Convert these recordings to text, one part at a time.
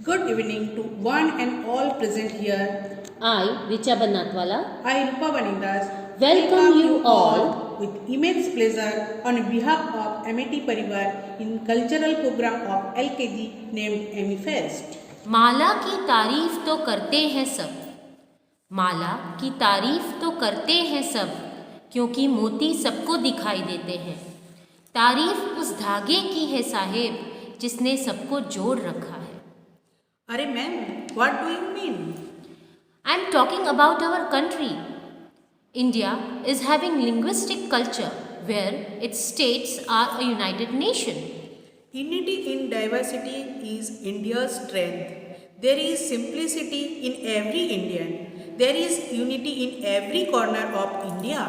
Good evening to one and all present here. I, Richa Banatwala, I, Rupa Vanindas, welcome you all with immense pleasure on behalf of MAT Parivar in cultural program of LKG named Amy Fest. माला की तारीफ तो करते हैं सब, माला की तारीफ तो करते हैं सब, क्योंकि मोती सबको दिखाई देते हैं। तारीफ उस धागे की है साहेब, जिसने सबको जोड़ रखा है। अरे ma'am, what do you mean? I am talking about our country. India is having linguistic culture where its states are a united nation. Unity in diversity is India's strength. There is simplicity in every Indian. There is unity in every corner of India.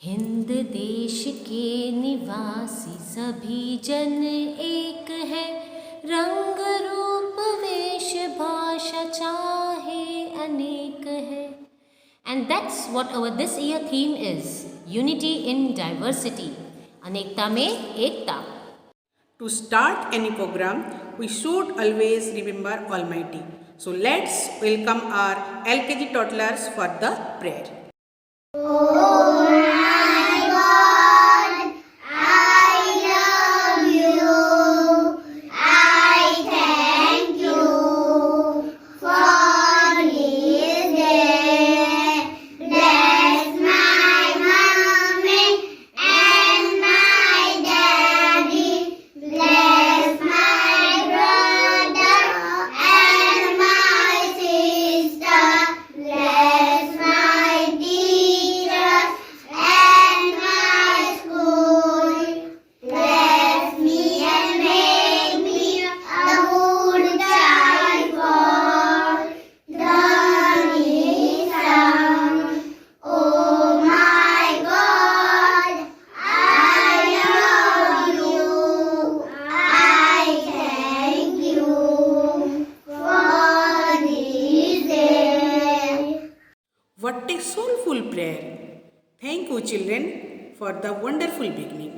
Hind देश के निवासी सभी जन एक है, रंग रूप वेश भाषा चाहे अनेक है। And that's what our this year theme is, unity in diversity, अनेकता में एकता। To start any program, we should always remember Almighty. So let's welcome our LKG toddlers for the prayer. What a soulful prayer. Thank you, children, for the wonderful beginning.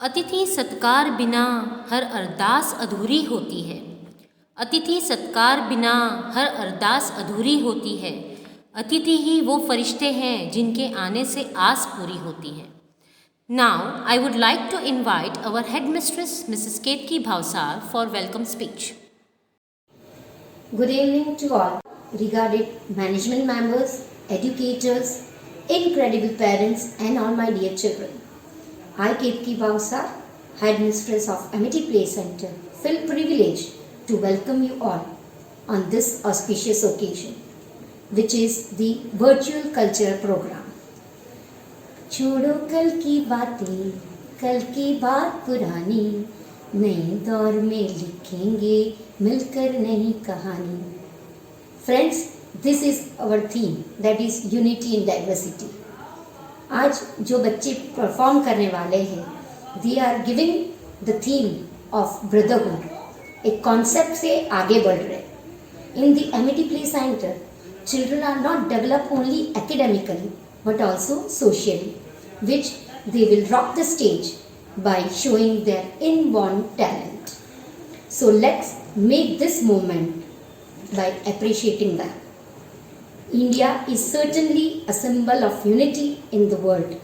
अतिथि सत्कार बिना हर अरदास अधूरी होती है। अतिथि सत्कार बिना हर अरदास अधूरी होती है। अतिथि ही वो फरिश्ते हैं जिनके आने से आस पूरी होती है। Now, I would like to invite our headmistress, Mrs. Ketki Bhavsar, for welcome speech. Good evening to all, regarded management members, educators, incredible parents and all my dear children. I, Ketki Bhavsar, headmistress of Amity Play Center, feel privileged to welcome you all on this auspicious occasion, which is the virtual culture program. छोड़ो कल की बातें, कल की बात पुरानी, नए दौर में लिखेंगे मिलकर नई कहानी. Friends, this is our theme, that is unity in diversity. आज जो बच्चे परफॉर्म करने वाले हैं, they are giving the theme of brotherhood. एक कॉन्सेप्ट से आगे बढ़ रहे. In the Amity Play Center, children are not developed only academically but also socially, which they will rock the stage by showing their inborn talent. So let's make this moment by appreciating them. India is certainly a symbol of unity in the world.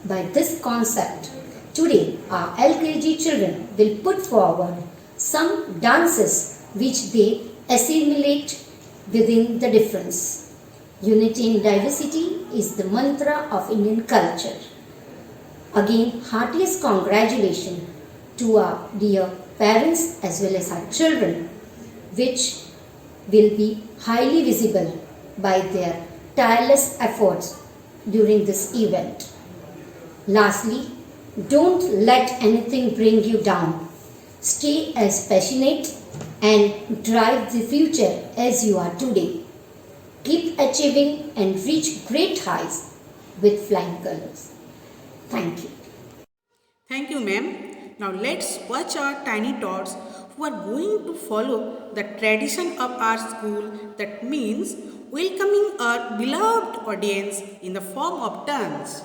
By this concept, today our LKG children will put forward some dances which they assimilate within the difference. Unity in diversity is the mantra of Indian culture. Again, heartiest congratulations to our dear parents as well as our children, which will be highly visible by their tireless efforts during this event. Lastly, don't let anything bring you down. Stay as passionate and drive the future as you are today. Keep achieving and reach great heights with flying colors. Thank you. Thank you, ma'am. Now let's watch our tiny tots who are going to follow the tradition of our school, that means welcoming our beloved audience in the form of dance.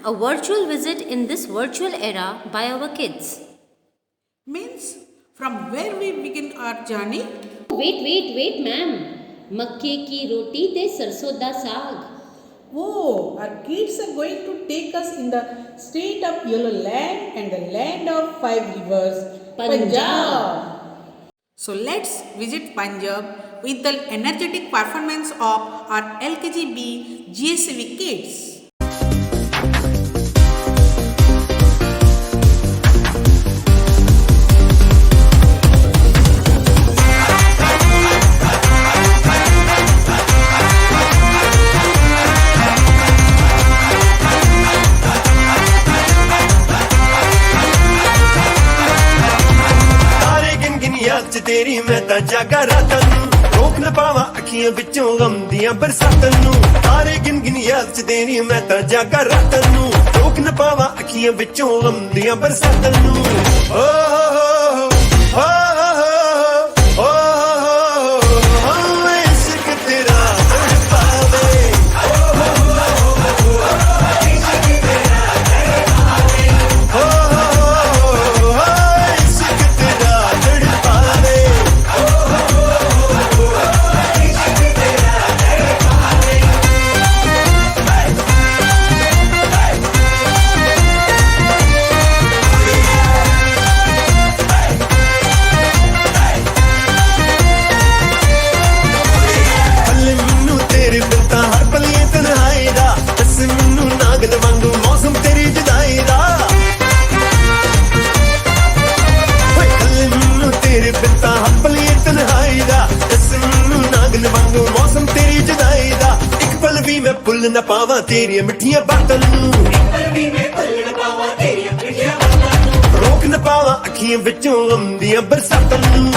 a virtual visit in this virtual era by our kids. Means from where we begin our journey? Wait, ma'am. मक्के की रोटी ते सरसों दा साग. Oh, our kids are going to take us in the state of yellow land and the land of 5 rivers, Punjab. So let's visit Punjab with the energetic performance of our LKGB GSV kids. तेरी मैं तां जागा रातां नूं रोक न पावां अखियां विचों गम दियां बरसातां नूं तारे गिन गिन याद च तेरी मैं तां जागा रातां नूं रोक न पावां अखियां विचों गम दियां बरसातां नूं ओ इश्क तेरा तड़पावे भुल न पावां तेरियां मिठियां बातां नूं रोक न पावां अखियां विचों गम दियां बरसातां नूं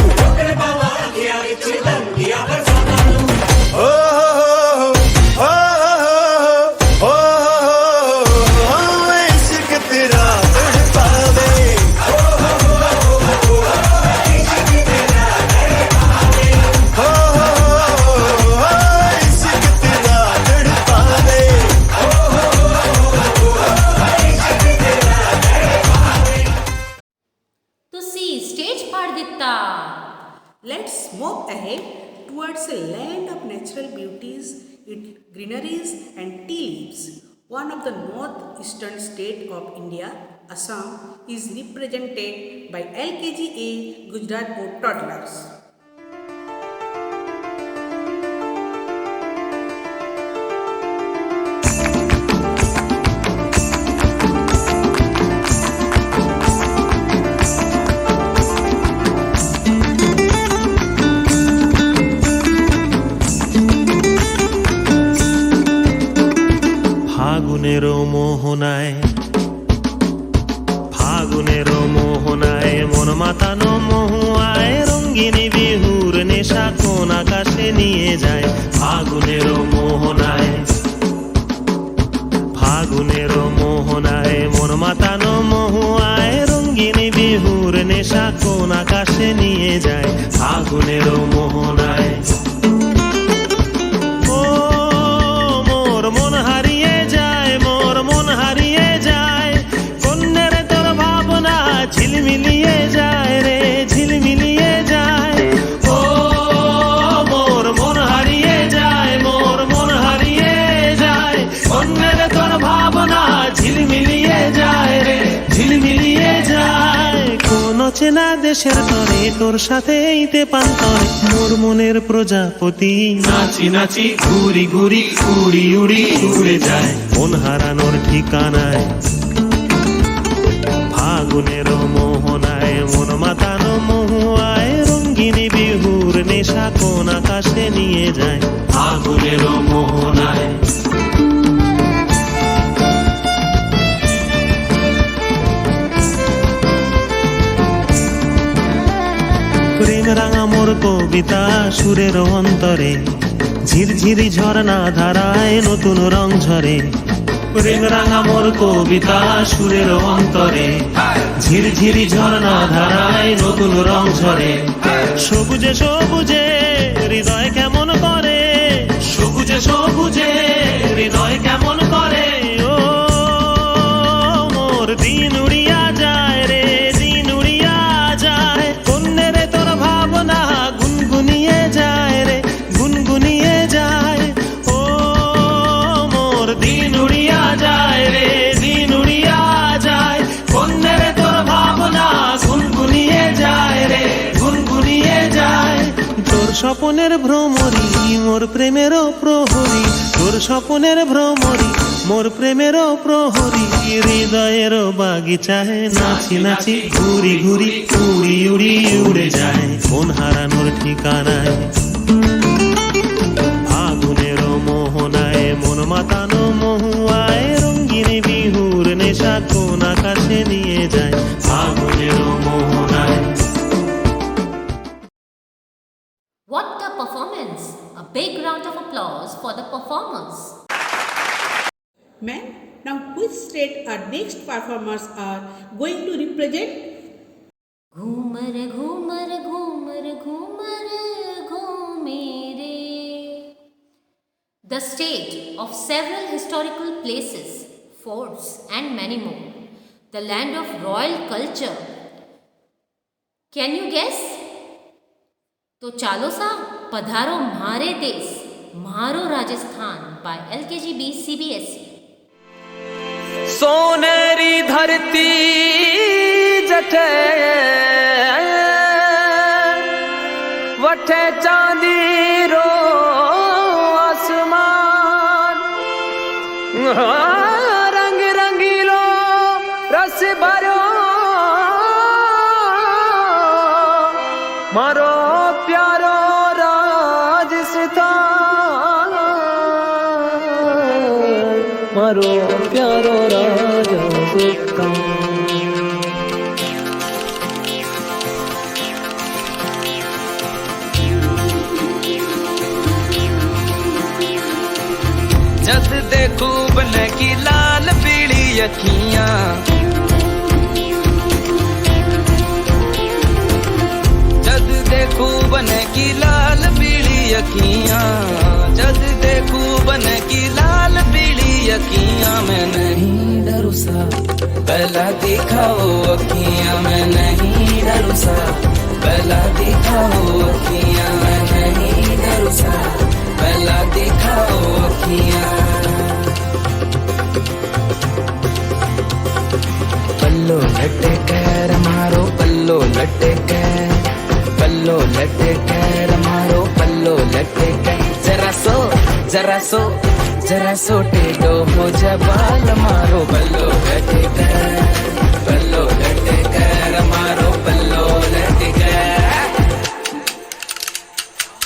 इश्क तेरा तड़पावे Let's move ahead towards a land of natural beauties, its greeneries and tea leaves. One of the northeastern state of India, Assam, is represented by LKGA Gujarat Board toddlers. ফাগুনেরো মোহনায় মন মাতানো মহুয়ায় রঙ্গিনী বিহুর নেশা কোন আকাশে নিয়ে যায় ফাগুনেরো মোহনায় মন মাতানো মহুয়ায় রঙ্গিনী বিহুর নেশা কোন আকাশে নিয়ে যায় ফাগুনেরো মোহনায় ঝিলমিলিয়ে যায় রে ঝিলমিলিয়ে যায় ও মোর মন হারিয়ে যায় মোর মন হারিয়ে যায় অন্যের তোর ভাবনা ঝিলমিলিয়ে যায় রে ঝিলমিলিয়ে যায় কোন চেনা দেশের তরে তোর সাথে এইতে পান্তরে মোর মনের প্রজাপতি নাচি নাচি ঘুরি ঘুরি উড়ি উড়ি উড়ে যায় মন হারানোর ঠিকানায় ফাগুনেরো মোহনায় মন মাতানো মহুয়ায় রঙ্গিনী বিহুর নেশা কোন আকাশে নিয়ে যায় ফাগুনেরো মোহনায় প্রেম রাঙা মোর কবিতা সুরের অন্তরে ঝিরঝিরি ঝরনা ধারায় নতুন রং ঝরে প্রেম রাঙা মোর কবিতা সুরের অন্তরে ঝিরঝিরি ঝরনা ধারায় নতুন রং ঝরে সবুজে সবুজে হৃদয় কেমন করে সবুজে সবুজে হৃদয় কেমন করে ও স্বপনের ভ্রমরি মোর প্রেমেরও প্রহরী, তোর স্বপনের ভ্রমরি মোর প্রেমেরও প্রহরী, হৃদয়েরও বাগিচায় নাচি নাচি ঘুরি ঘুরি উড়ি উড়ি উড়ে যায় মন হারানোর ঠিকানায়। ফাগুনেরও মোহনায় মন মাতানো মহুয়ায়, রঙিন বিহুর নেশা কোন আকাশে নিয়ে যায় ফাগুনেরও মোহনায়। What a performance! A big round of applause for the performers. Ma'am, now which state our next performers are going to represent? Ghoomar Ghoomar Ghoomar Ghoomar घूमे रे. The state of several historical places, forts and many more. The land of royal culture. Can you guess? तो चालो सा पधारो म्हारे देश म्हारो Rajasthan by LKGB CBSE. सोनेरी धरती जठे वठे चांदी रो आसमान, रंग रंगीलो रस भरो मारो प्यारो राजस्थान, मारो प्यारो राजस्थान। जद देखूं बन की लाल पीली अखियां, जद देखूं बन की लाल पीली अखियां, जद देखूं बन की लाल पीली अखियां, मैं नहीं डरू सा पहला दिखाओ अखियां, मैं नहीं डरू सा पहला दिखाओ अखियां, मैं नहीं डरू सा पहला दिखाओ अखियां। पल्लो लटे कैर मारो पल्लो लटे कैर, पल्लो लटे कैर मारो पल्लो लटे कैर, जरा सो जरा सो टेढ़ो हो जबाल मारो पल्लो लटे कैर, पल्लो लटे कैर मारो पल्लो लटे कैर।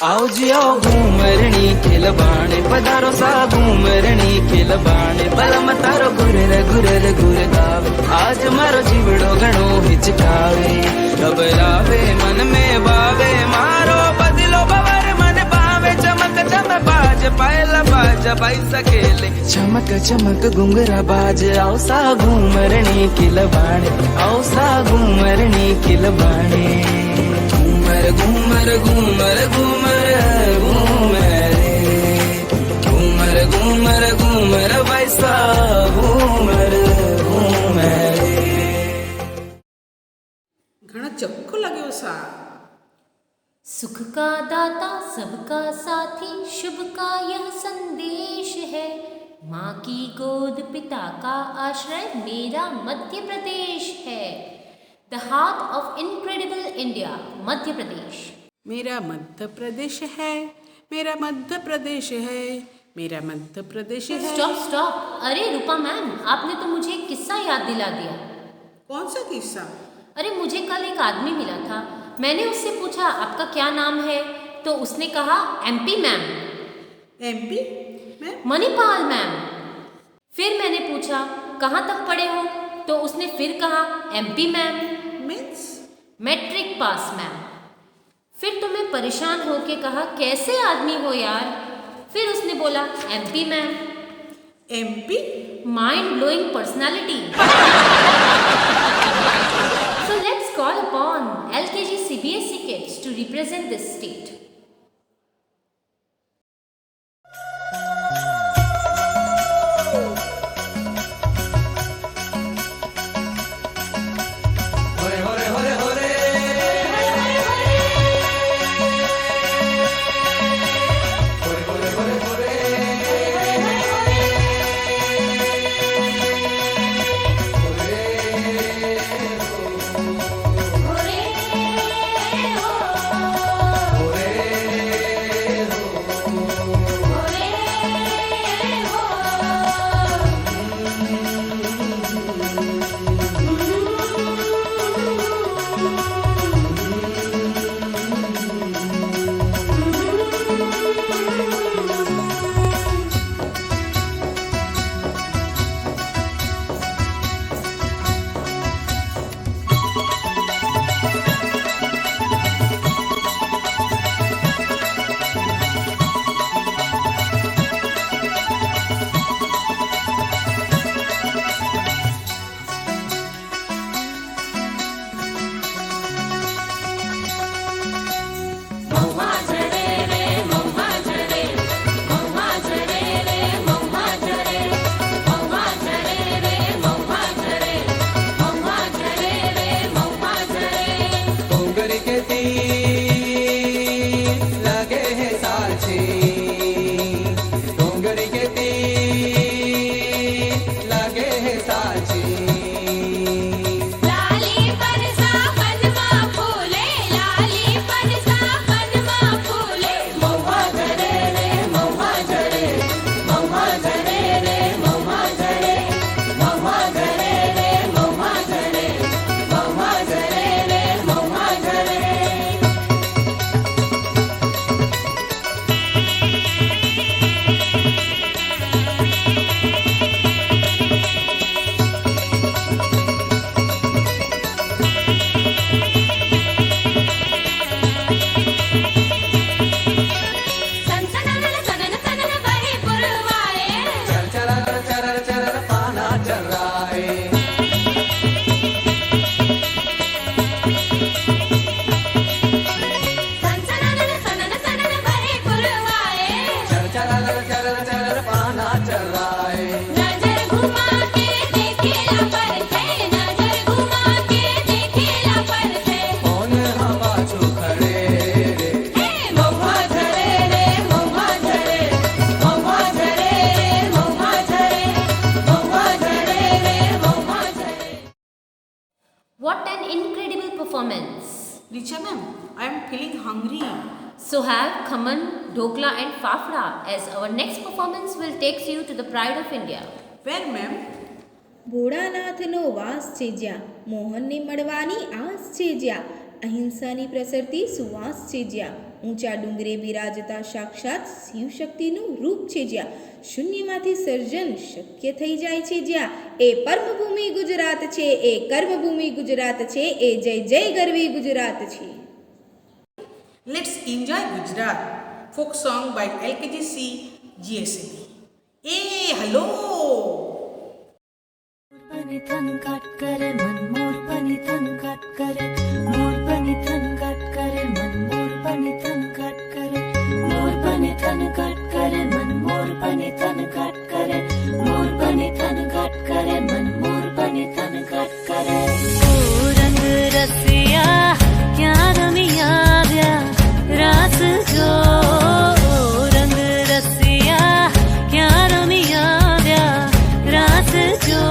आओ जी आओ घूमरणी खिलबाणे पधारो सा घूमरणी खिलबाणे, बलम तारो गुरर गुरर गुर गावे, आज मारो जीवड़ो घणो हिचकावे, घबरावे मन में बावे मारो बदलो बवर मन पावे, चमक चमक बाज पायला बाज बाई सकेले चमक चमक घुंगरा बाज, आओ सा घूमरणी खिलबाणे, आओ सा घूमरणी खिलबाणे। घूमर घूमर घूमर घूमर घूमर घूमर घूमर घूमर वैसा घूमर घूमर। घणा चक्को लाग्यो सा। सुख का दाता सबका साथी शुभ का यह संदेश है, माँ की गोद पिता का आश्रय मेरा मध्य प्रदेश है. The heart of incredible India, Madhya Pradesh. मेरा मध्य प्रदेश है, मेरा मध्य प्रदेश है, मेरा मध्य प्रदेश है। स्टॉप स्टॉप, अरे रूपा मैम, आपने तो मुझे एक किस्सा याद दिला दिया. कौन सा किस्सा? अरे मुझे कल एक आदमी मिला था, मैंने उससे पूछा आपका क्या नाम है, तो उसने कहा MP ma'am. MP ma'am? Manipal ma'am. फिर मैंने पूछा कहाँ तक पढ़े हो, तो उसने फिर कहा MP ma'am. Means? Matric pass ma'am. फिर तो मैं परेशान होके कहा कैसे आदमी हो यार, फिर उसने बोला MP ma'am. MP? Mind blowing personality. So let's call upon LKG CBSE kids to represent this state. performance. Richa ma'am, I am feeling hungry. So have khaman, dokla and fafda as our next performance will take you to the pride of India. Where ma'am? ભોળાનાથનો વાસ છે જ્યાં મોહનને મળવાની આસ છે જ્યાં અહિંસાની પ્રસરતી સુવાસ છે જ્યાં ઊંચા ડુંગરે બિરાજતા સાક્ષાત શિવશક્તિનું રૂપ છે જ્યાં શૂન્યમાંથી સર્જન શક્ય થઈ જાય છે જ્યાં એ કર્મભૂમિ ગુજરાત છે એ કર્મભૂમિ ગુજરાત છે એ જય જય ગરવી ગુજરાત છે. Let's enjoy Gujarat folk song by LKGC GSAB. Hey, hello! मोरपनी थन काट करे मन मोरपनी थन काट करे मोरपनी थन काट करे मन मोरपनी थन काट करे मोरपनी थन काट करे मन मोरपनी थन काट करे मोरपनी थन काट करे मन मोरपनी थन काट करे. ओ रंग रसिया क्या रमिया व्या रास जो रंग रसिया क्या रमिया व्या रास जो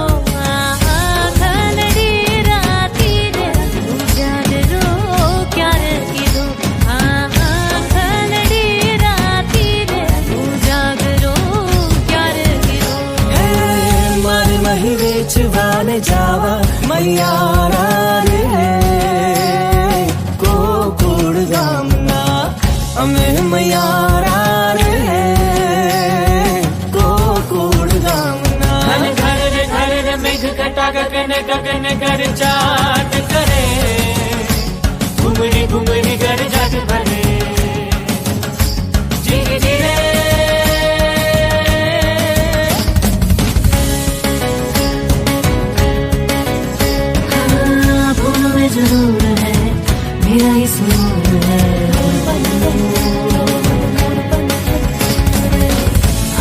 વેચવાને જાવા મૈયારા રે ગોકુળ ગામના અમે મૈયારા રે ગોકુળ ગામના ઘર રે મેઘ કટાક કને કને કર ચાટ કરે ઘુમરી ઘુમરી કર જાટ ભરે જીરે જીરે जरूर है मेरा ही सुरूर है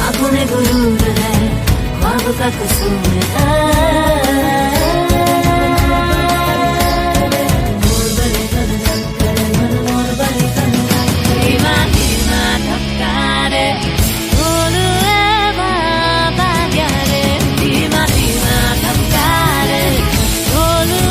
आंखों में गुरूर है ख्वाब का कसूर है मोर बने तन करे मन मोर बने तन धीमा धीमा धक्कारे बोलू है बाबा यारे धीमा धीमा धक्कारे बोलू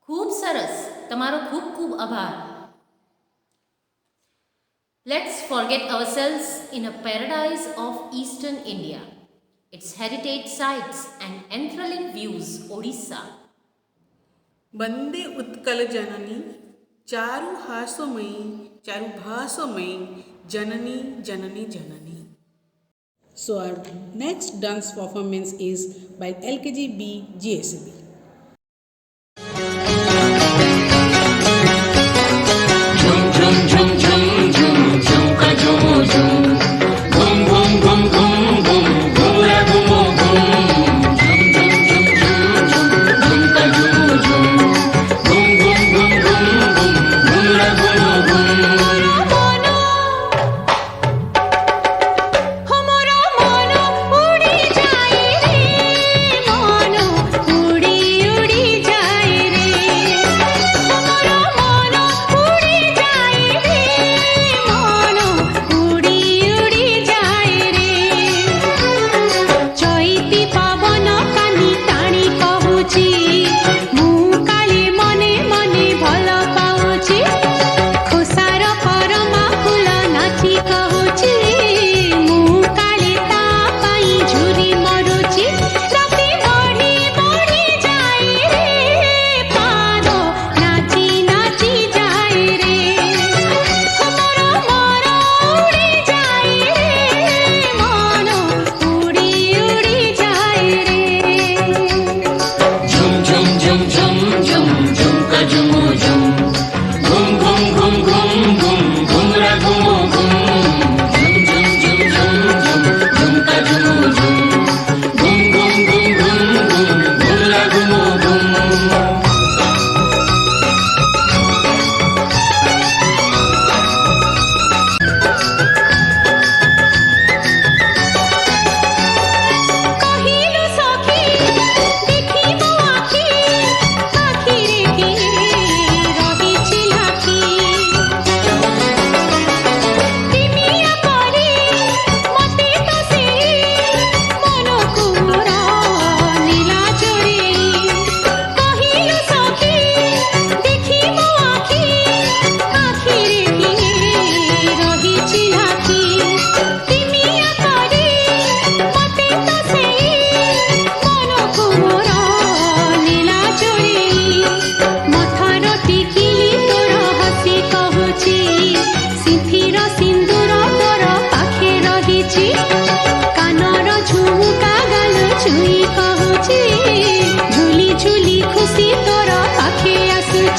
ખૂબ સરસ. તમારો ખૂબ ખૂબ આભાર. Let's forget ourselves in a paradise of Eastern India, its heritage sites and enthralling views, Odisha. Vande Utkal Janani Charu हासोमयी Charu भासोमयी Janani Janani Janani. So our next dance performance is by LKGB GSAB. उड़ी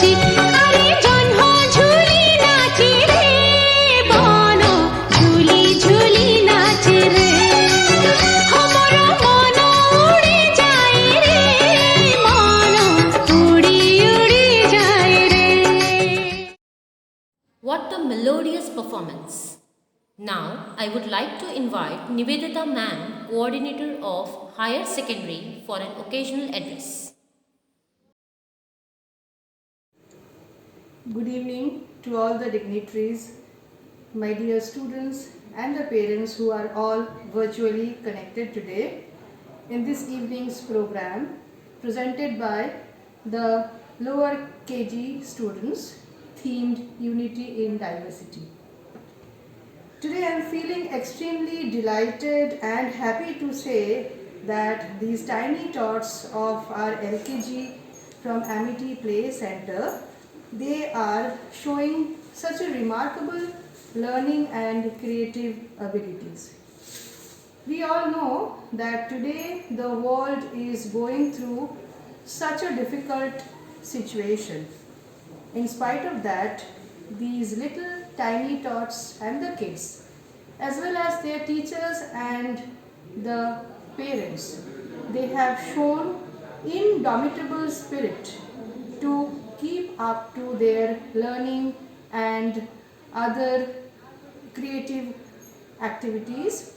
नाची अरे जन्म झूली नाची रे बनो झूली झूली नाची रे हमर मन उड़ी जाए रे मन उड़ी उड़ी जाए रे. What a melodious performance! Now, I would like to invite Nivedita Ma'am, Coordinator of Higher Secondary, for an occasional address. Good evening to all the dignitaries, my dear students and the parents who are all virtually connected today in this evening's program presented by the lower KG students themed Unity in Diversity. Today I am feeling extremely delighted and happy to say that these tiny tots of our LKG from Amity Play Center, they are showing such a remarkable learning and creative abilities. We all know that today the world is going through such a difficult situation. In spite of that, these little tiny tots and the kids, as well as their teachers and the parents, they have shown indomitable spirit to keep up to their learning and other creative activities.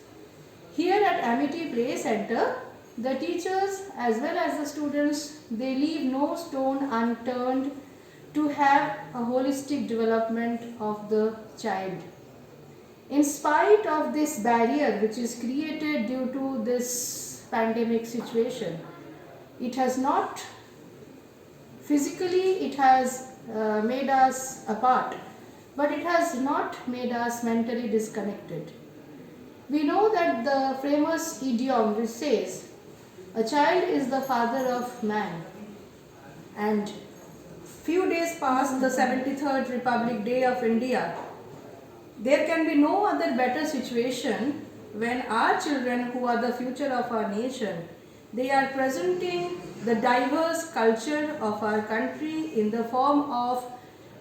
Here at Amity Play Center, the teachers as well as the students, they leave no stone unturned to have a holistic development of the child. In spite of this barrier which is created due to this pandemic situation, it has not physically, it has made us apart, but it has not made us mentally disconnected. We know that the famous idiom which says, a child is the father of man, and few days past the 73rd Republic Day of India, there can be no other better situation when our children, who are the future of our nation, they are presenting the diverse culture of our country in the form of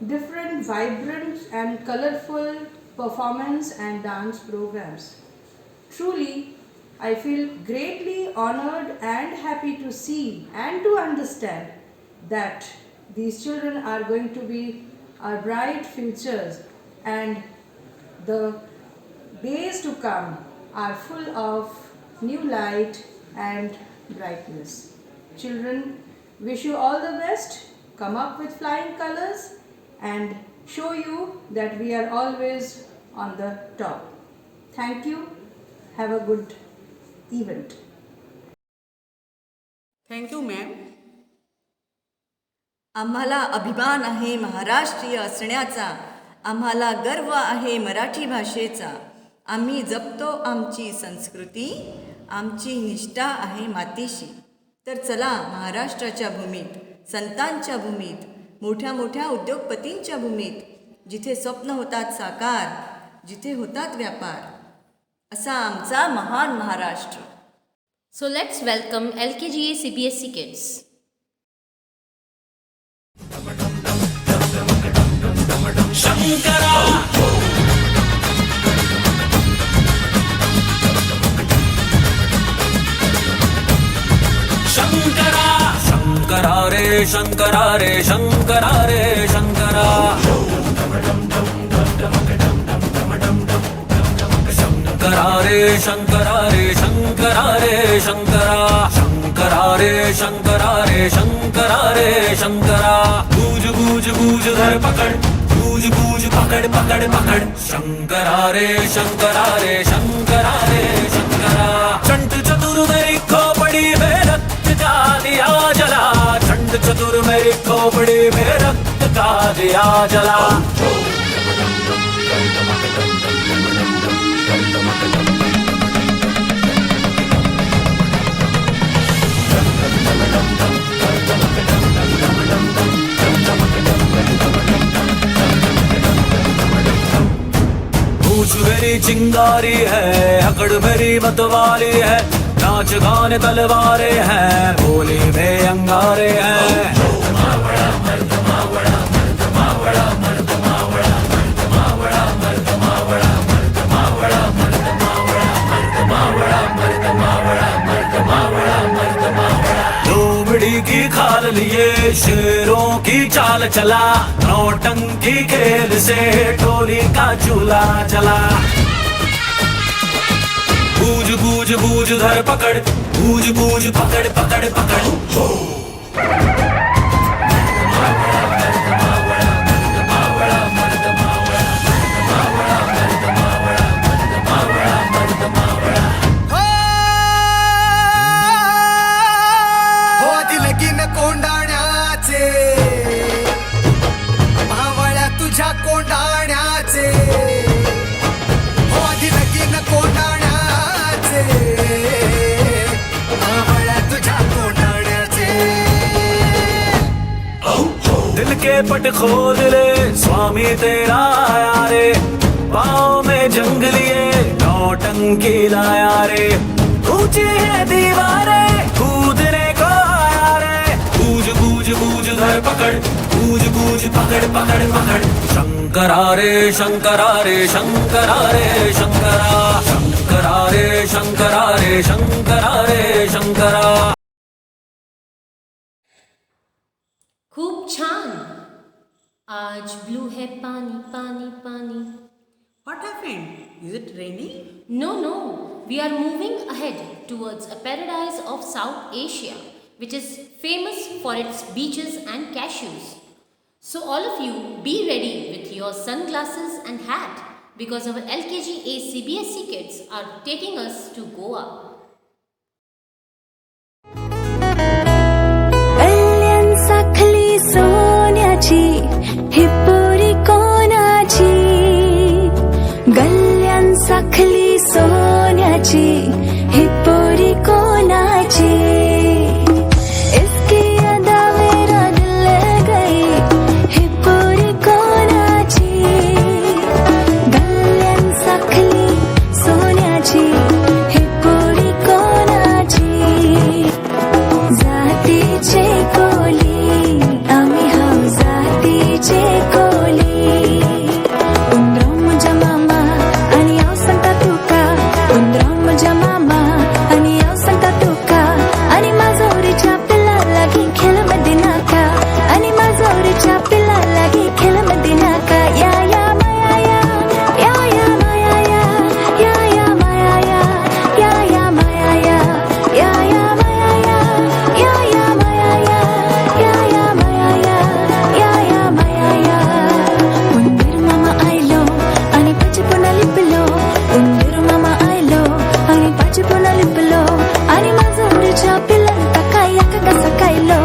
different vibrant and colorful performance and dance programs. Truly, I feel greatly honored and happy to see and to understand that these children are going to be our bright futures, and the days to come are full of new light and brightness. Children, wish you all the best. Come up with flying colors and show you that we are always on the top. Thank you. Have a good event. Thank you, ma'am. आम्हाला अभिमान आहे महाराष्ट्रीय असण्याचा, आम्हाला गर्व आहे मराठी भाषेचा, आम्ही जपतो आमची संस्कृती, आमची निष्ठा आहे मातीशी. तर चला महाराष्ट्राच्या भूमीत, संतांच्या भूमीत, मोठ्या मोठ्या उद्योगपतींच्या भूमीत, जिथे स्वप्न होतात साकार, जिथे होतात व्यापार, असा आमचा महान Maharashtra. So let's welcome LKGA CBSE kids. Shankara Shankara Shankara रे शंकरा रे शंकरा रे शंकरा शंकरा रे शंकरा रे शंकरा रे शंकरा शंकरा रे शंकरा रे शंकरा रे शंकरा गूंज गूंज गूंज धर पकड़ गूंज गूंज पकड़ पकड़ पकड़ शंकरा रे शंकरा रे शंकरा रे शंकरा चंड चतुर मेरी खोपड़ी में रक्त का दिया जला चंड चतुर मेरी खोपड़ी में रक्त का दिया जला मूछ मेरी चिंगारी है, अकड़ मेरी मतवाली है, ना नाच गाने तलवारे हैं, होली में अंगारे हैं। लोमड़ी की खाल लिए शेरों की चाल चला, नौटंकी खेल से टोली का चूल्हा जला। बूझ बूझ बूझ धर पकड़, बूझ बूझ पकड़ पकड़ पकड़। कोंडाण्याचे मावळ्या तुझ्या कोंडाण्याचे, हो आधी लगीन कोंडाण्याचे, मावळ्या तुझ्या कोंडाण्याचे। दिल के पट खोल ले स्वामी तेरा आया रे, पाँव में जंग लिए नौटंकी लाया रे। ऊंची है दीवारें कूदने को आया रे, बूझ बूझ बूझ धर पकड़, बूझ बूझ पकड़ पकड़ पकड़। शंकरा रे शंकरा रे शंकरा रे शंकरा, शंकरा रे शंकरा रे शंकरा रे शंकरा। खूप छान. आज ब्लू है पानी पानी पानी. What happened? Is it raining? No, no. We are moving ahead towards a paradise of South Asia, which is famous for its beaches and cashews. So all of you be ready with your sunglasses and hat because our LKG A CBSE kids are taking us to Goa. कल्याण साखली सोन्याची ही पोरी कोणाची, गल्यान साखली सोन्याची ही पोरी कोणाची, इसकी अदा मेरा दिल गई ही पोरी कोणाची, गल्यान साखली सोन्याची ही पोरी कोणाची, जातीचे कोली आम्ही हाव जातीचे कोली, उंदराव माझ्या मामा आणि याव सांगता तुका, उंदराव माझ्या मामा आणि याव सांगता तुका, आणि माझोरीच्या पिल्ला लागी खेळ मध्ये नाका, आणि माझोरीच्या पिल्ला लागी खेळ मध्ये नाका, या या माया या या या माया या या माया या या माया या या माया या या माया या या माया या माया, उंदीर मामा आयलो आणि पाची पुन्हा लिपलो, उंदीर मामा आयलो आणि पाची पुन्हा लिपलो, आणि माझोरीच्या पिल्लाने ताका एका सकायलो,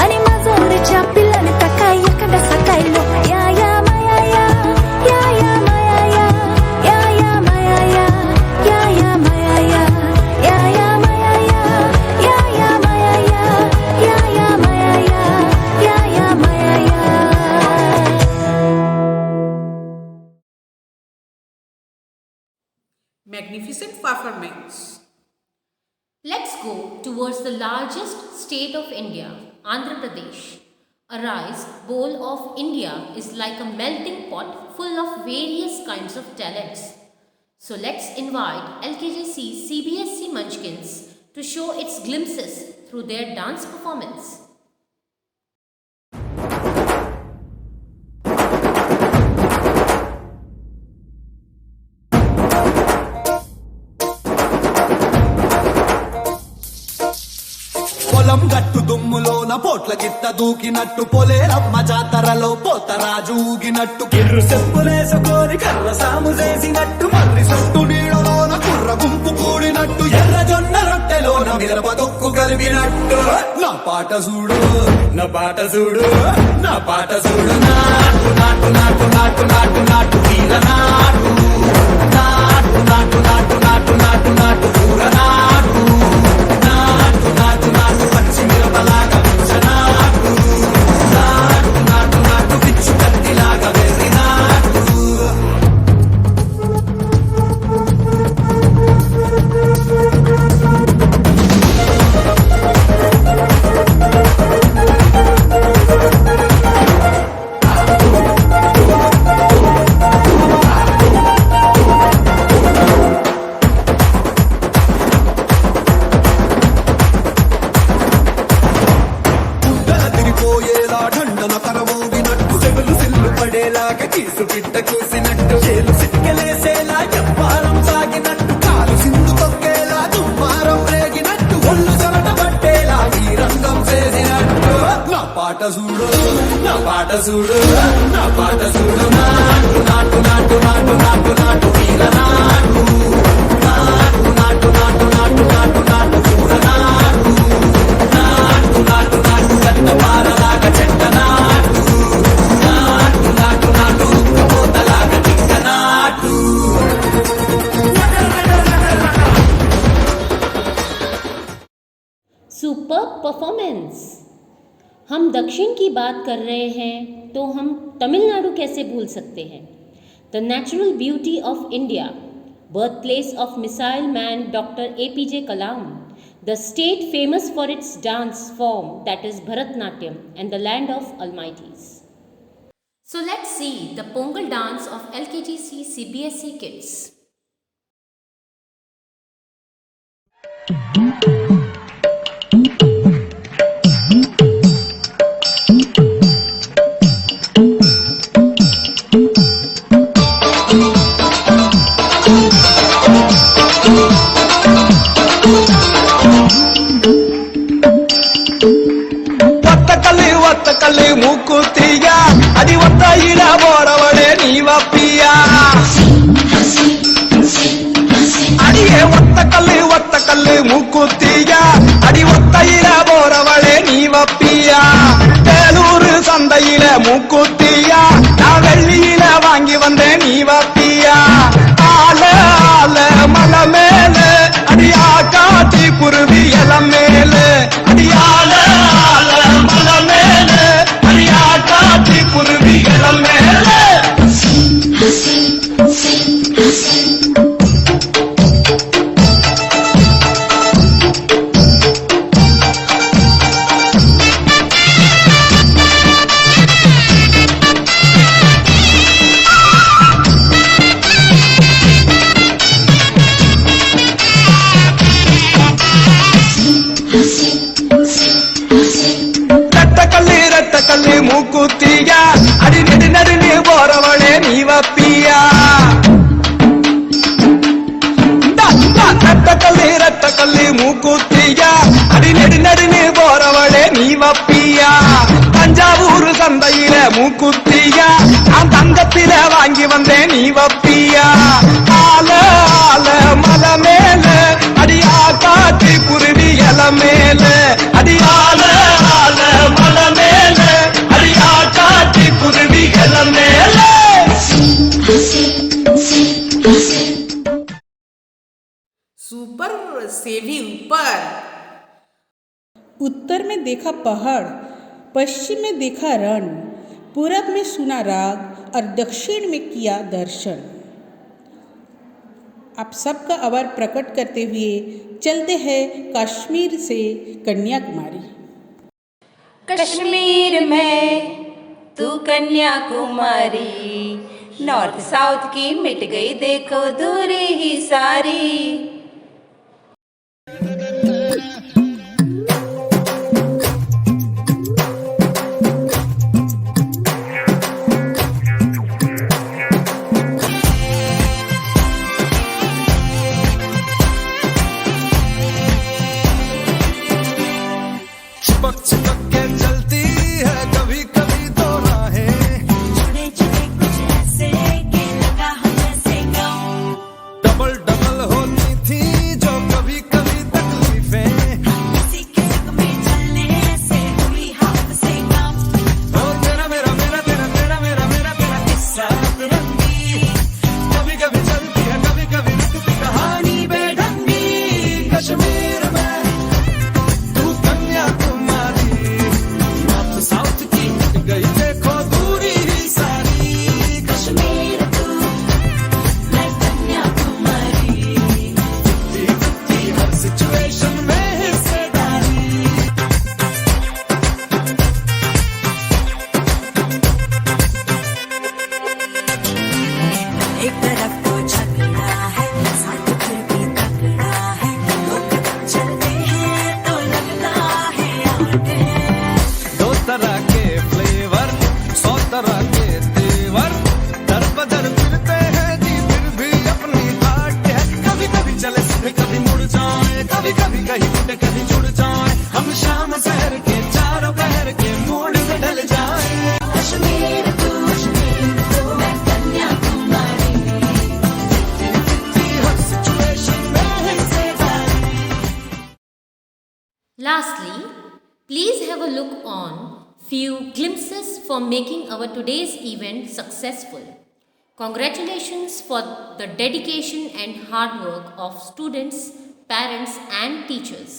आणि माझोरीच्या पिल्लाने ताका एका सकायलो, या या माया या या माया या या माया या या माया या या माया या या माया या या माया या या माया. Magnificent performance. Let's go towards the largest state of India, Andhra Pradesh. A rice bowl of India is like a melting pot full of various kinds of talents. So let's invite LKJC CBSE Munchkins to show its glimpses through their dance performance. పొలం గట్టు దుమ్ములోన పోట్ల గిత్త దూకినట్టు, పొలేరమ్మ జాతరలో పోతరాజు ఊగినట్టు, కిర్రు చెప్పులేసుకొని కర్ర సాము చేసినట్టు, మర్రి చుట్టూ నీడలోన కుర్ర గుంపు కూడినట్టు, ఎర్ర జొన్న రొట్టెలోన మిరప దొక్కు కలిపినట్టు, నా పాట చూడు నా పాట చూడు నా పాట చూడు, నాటు నాటు నాటు నాటు నాటు నాటు వీర నాటు, నాటు నాటు నాటు నాటు నాటు నాటు కూర నాటు, నాటు నాటు నాటు పచ్చి మిరపలాగా నాటు, నాటు నాటు నాటు పిచ్చు కత్తిలాగా వెర్రి నాటు. కూసినట్టు చేలు సిక్కలేసేలా చెప్పాలం సాగినట్టు కాలు సింధు తొక్కేలా దుమ్మారం రేగినట్టు ఒళ్ళు చెమట పట్టేలా ఈ రంగం చేసినట్టు నా పాట చూడు నా పాట చూడు నా పాట చూడు నాటు నాటు నాటు నాటు నాటు నాటు వీర నాటు నాటు నాటు నాటు నాటు నాటు నాటు చూడ నాటు నాటు నాటు నాటు గంట పారలాగా చెట్ట నాటు నాటు నాటు నాటు కబోతలాగా టిక్క నాటు सुपर परफॉर्मेंस। हम दक्षिण की बात कर रहे हैं तो हम तमिलनाडु कैसे भूल सकते हैं। The natural beauty of India, birth place of missile man doctor APJ Kalam, the state famous for its dance form that is Bharatanatyam and the land of almighties. So let's see the Pongal dance of LKGC CBSE kids. ಒತ್ತಕಲ್ಲಿ ಮೂಕುತಿಯ ಅಡಿ ಒತ್ತ ಇಡ ಬೋರವಳೆ ನೀವಪ್ಪಿಯ ಅಡಿಯೇ ಒತ್ತಕಲ್ಲಿ ಮೂಕುತಿಯ அடி ஒத்தையில போறவளே நீவப்பிய வேலூர் சந்தையில மூக்குத்தியா நான் வெள்ளியில வாங்கி வந்தேன் நீவப்பிய ஆல ஆல மலை மேல அடியா காட்டி குருவி இலம் மேல அடியால ஆல மலை மேல அடியா காட்டி குருவி இலம் மேல ரெட்டக்கல்லி மூக்குத்தியா அடி நெடு நடு நீ போறவளே நீவப்பியா ரெட்டக்கல்லி மூக்குத்தியா அடி நெடு நடு நீ போறவளே நீவப்பியா தஞ்சாவூர் சந்தையில மூக்குத்தியா நான் தங்கத்தில வாங்கி வந்தேன் நீவப்பியா ஆல ஆல மலை மேல அடியா காட்டி குருவி இல மேல அடியால ஆல மலை மேல அடியா காட்டி குருவி இல மேல सुपर सेवी ऊपर। उत्तर में देखा पहाड़, पश्चिम में देखा रण, पूरब में सुना राग और दक्षिण में किया दर्शन। आप सबका आभार प्रकट करते हुए चलते हैं कश्मीर से कन्याकुमारी। कश्मीर में तू कन्याकुमारी, नॉर्थ साउथ की मिट गई देखो दूरी ही सारी। चिपक के चलती है कभी कभी तो राहें जुड़े जुड़े कुछ ऐसे कि लगा हमें से गाँव। डबल डबल होती थी जो कभी कभी तकलीफ कहीं टूटे कहीं जुड़ जाए, हम शाम शहर के चारों पहर के मूड में ढल जाए। कश्मीर तू मैं कन्याकुमारी हर सिचुएशन में हिस्सेदारी। Lastly, please have a look on few glimpses for making our today's event successful. Congratulations for the dedication and hard work of students, parents and teachers.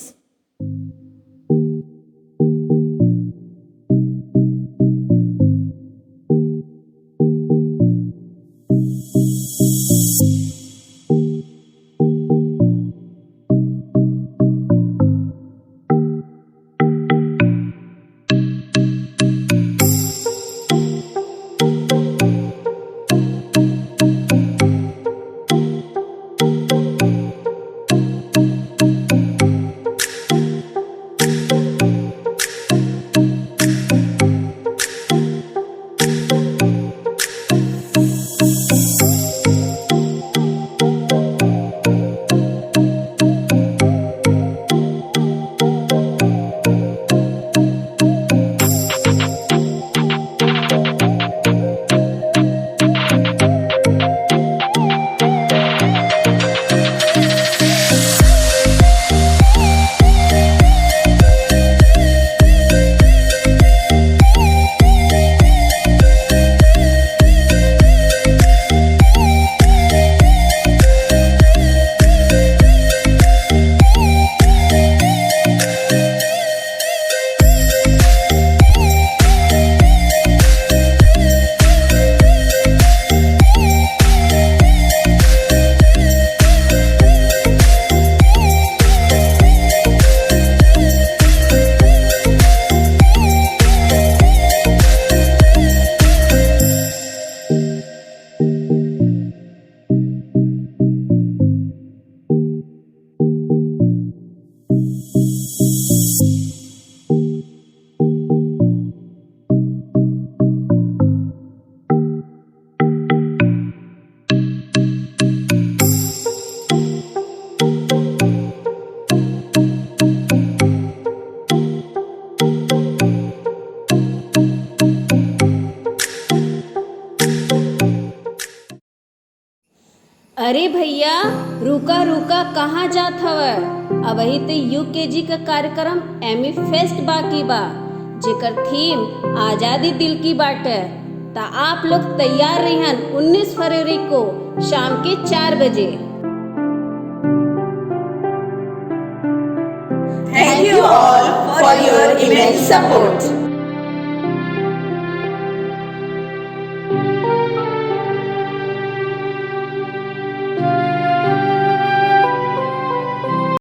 अरे भैया रुका रुका कहाँ जात हव? अबही तो UKG का कार्यक्रम एमी फेस्ट बाकी बा, जेकर थीम आजादी दिल की बाटे। ता आप लोग तैयार रहिहन 19 फरवरी को शाम के 4 बजे। Thank you all for your immense support.